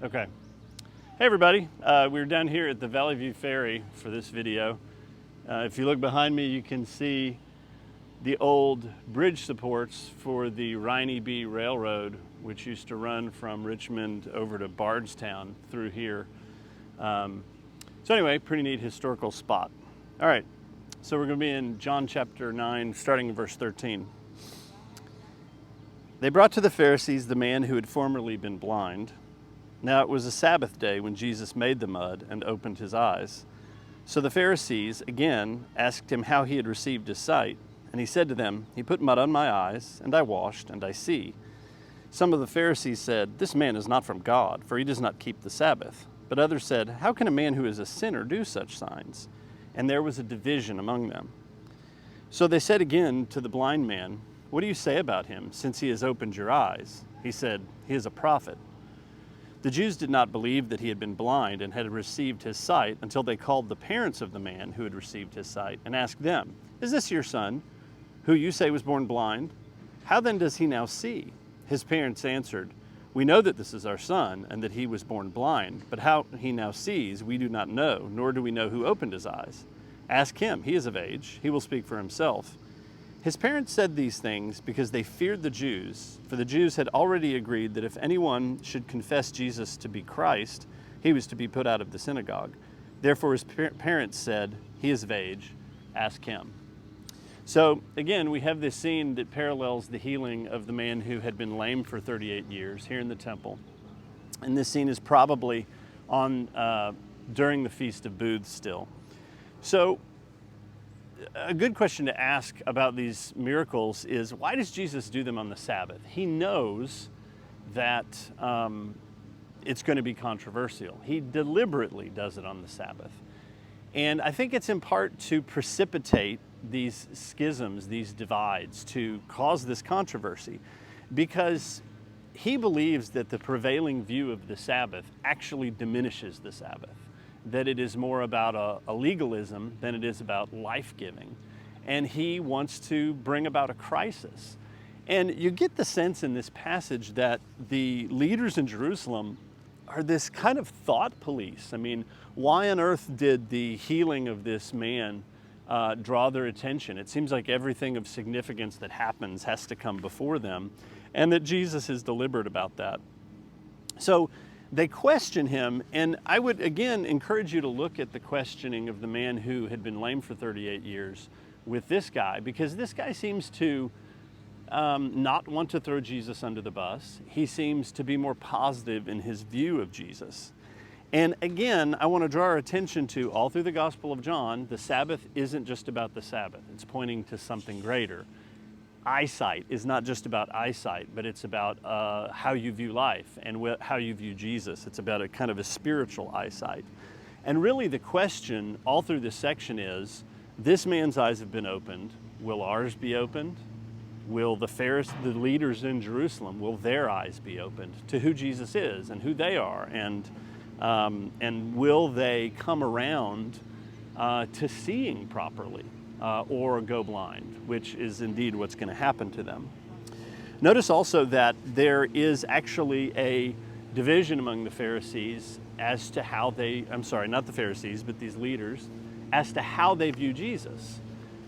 Okay. Hey everybody, we're down here at the Valley View Ferry for this video. If you look behind me, you can see the old bridge supports for the Riney B Railroad, which used to run from Richmond over to Bardstown through here. So anyway, pretty neat historical spot. All right, so we're going to be in John chapter 9, starting in verse 13. They brought to the Pharisees the man who had formerly been blind. Now it was a Sabbath day when Jesus made the mud and opened his eyes. So the Pharisees again asked him how he had received his sight. And he said to them, "He put mud on my eyes, and I washed, and I see." Some of the Pharisees said, "This man is not from God, for he does not keep the Sabbath." But others said, "How can a man who is a sinner do such signs?" And there was a division among them. So they said again to the blind man, "What do you say about him, since he has opened your eyes?" He said, "He is a prophet." The Jews did not believe that he had been blind and had received his sight until they called the parents of the man who had received his sight and asked them, "Is this your son, who you say was born blind? How then does he now see?" His parents answered, "We know that this is our son and that he was born blind, but how he now sees we do not know, nor do we know who opened his eyes. Ask him, he is of age, he will speak for himself." His parents said these things because they feared the Jews, for the Jews had already agreed that if anyone should confess Jesus to be Christ, he was to be put out of the synagogue. Therefore his parents said, "He is of age, ask him." So again, we have this scene that parallels the healing of the man who had been lame for 38 years here in the temple. And this scene is probably on during the Feast of Booths still. So a good question to ask about these miracles is, why does Jesus do them on the Sabbath? He knows that it's going to be controversial. He deliberately does it on the Sabbath. And I think it's in part to precipitate these schisms, these divides, to cause this controversy, because he believes that the prevailing view of the Sabbath actually diminishes the Sabbath, that it is more about a legalism than it is about life-giving. And he wants to bring about a crisis. And you get the sense in this passage that the leaders in Jerusalem are this kind of thought police. I mean, why on earth did the healing of this man draw their attention? It seems like everything of significance that happens has to come before them, and that Jesus is deliberate about that. So they question him, and I would again encourage you to look at the questioning of the man who had been lame for 38 years with this guy, because this guy seems to not want to throw Jesus under the bus. He seems to be more positive in his view of Jesus. And again, I want to draw our attention to, all through the Gospel of John, the Sabbath isn't just about the Sabbath. It's pointing to something greater. Eyesight is not just about eyesight, but it's about how you view life and how you view Jesus. It's about a kind of a spiritual eyesight. And really the question all through this section is, this man's eyes have been opened. Will ours be opened? Will the leaders in Jerusalem, will their eyes be opened to who Jesus is and who they are? And will they come around to seeing properly? Or go blind, which is indeed what's going to happen to them. Notice also that there is actually a division among the Pharisees as to how not the Pharisees, but these leaders, as to how they view Jesus.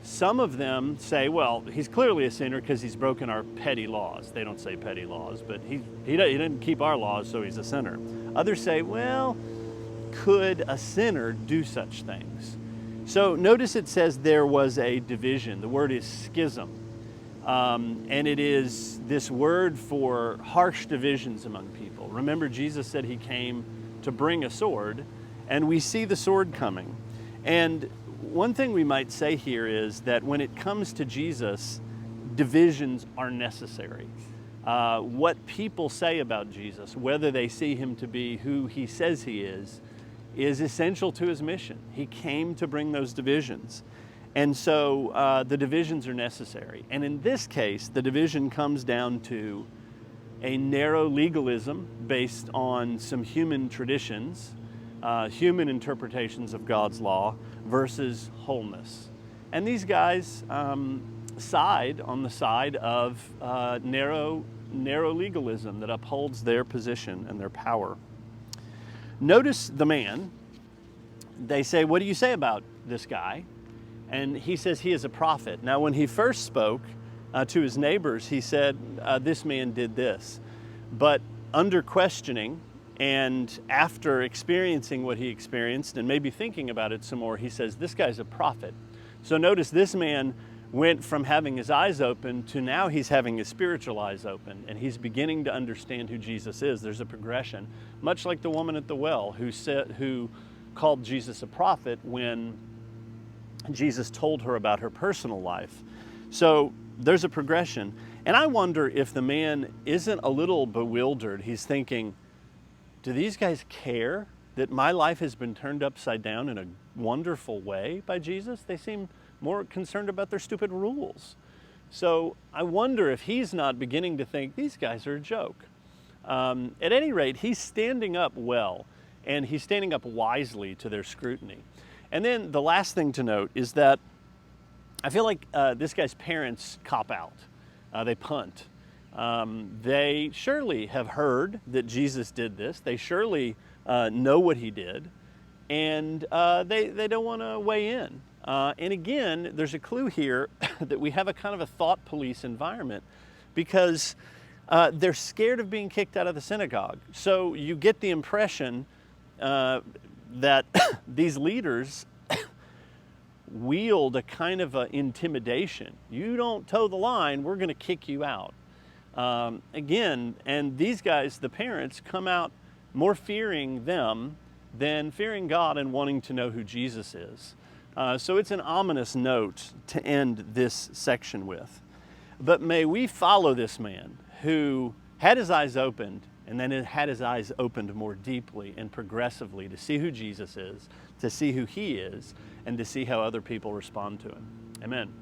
Some of them say, well, he's clearly a sinner because he's broken our petty laws. They don't say petty laws, but he didn't keep our laws, so he's a sinner. Others say, well, could a sinner do such things? So notice it says there was a division. The word is schism. And it is this word for harsh divisions among people. Remember, Jesus said he came to bring a sword, and we see the sword coming. And one thing we might say here is that when it comes to Jesus, divisions are necessary. What people say about Jesus, whether they see him to be who he says he is essential to his mission. He came to bring those divisions. And so the divisions are necessary. And in this case, the division comes down to a narrow legalism based on some human traditions, human interpretations of God's law versus wholeness. And these guys side on the side of narrow legalism that upholds their position and their power. Notice the man. They say, "What do you say about this guy?" And he says he is a prophet. Now, when he first spoke to his neighbors, he said, "This man did this." But under questioning and after experiencing what he experienced and maybe thinking about it some more, he says, "This guy's a prophet." So notice this man went from having his eyes open to now he's having his spiritual eyes open, and he's beginning to understand who Jesus is. There's a progression, much like the woman at the well who called Jesus a prophet when Jesus told her about her personal life. So there's a progression. And I wonder if the man isn't a little bewildered. He's thinking, do these guys care that my life has been turned upside down in a wonderful way by Jesus? They seem more concerned about their stupid rules. So I wonder if he's not beginning to think these guys are a joke. At any rate, he's standing up well, and he's standing up wisely to their scrutiny. And then the last thing to note is that I feel like this guy's parents cop out. They punt. They surely have heard that Jesus did this. They surely know what he did, and they don't want to weigh in. And again, there's a clue here that we have a kind of a thought police environment, because they're scared of being kicked out of the synagogue. So you get the impression that these leaders wield a kind of a intimidation. You don't toe the line, we're going to kick you out. Again, and these guys, the parents, come out more fearing them than fearing God and wanting to know who Jesus is. So it's an ominous note to end this section with. But may we follow this man who had his eyes opened, and then had his eyes opened more deeply and progressively to see who Jesus is, to see who he is, and to see how other people respond to him. Amen.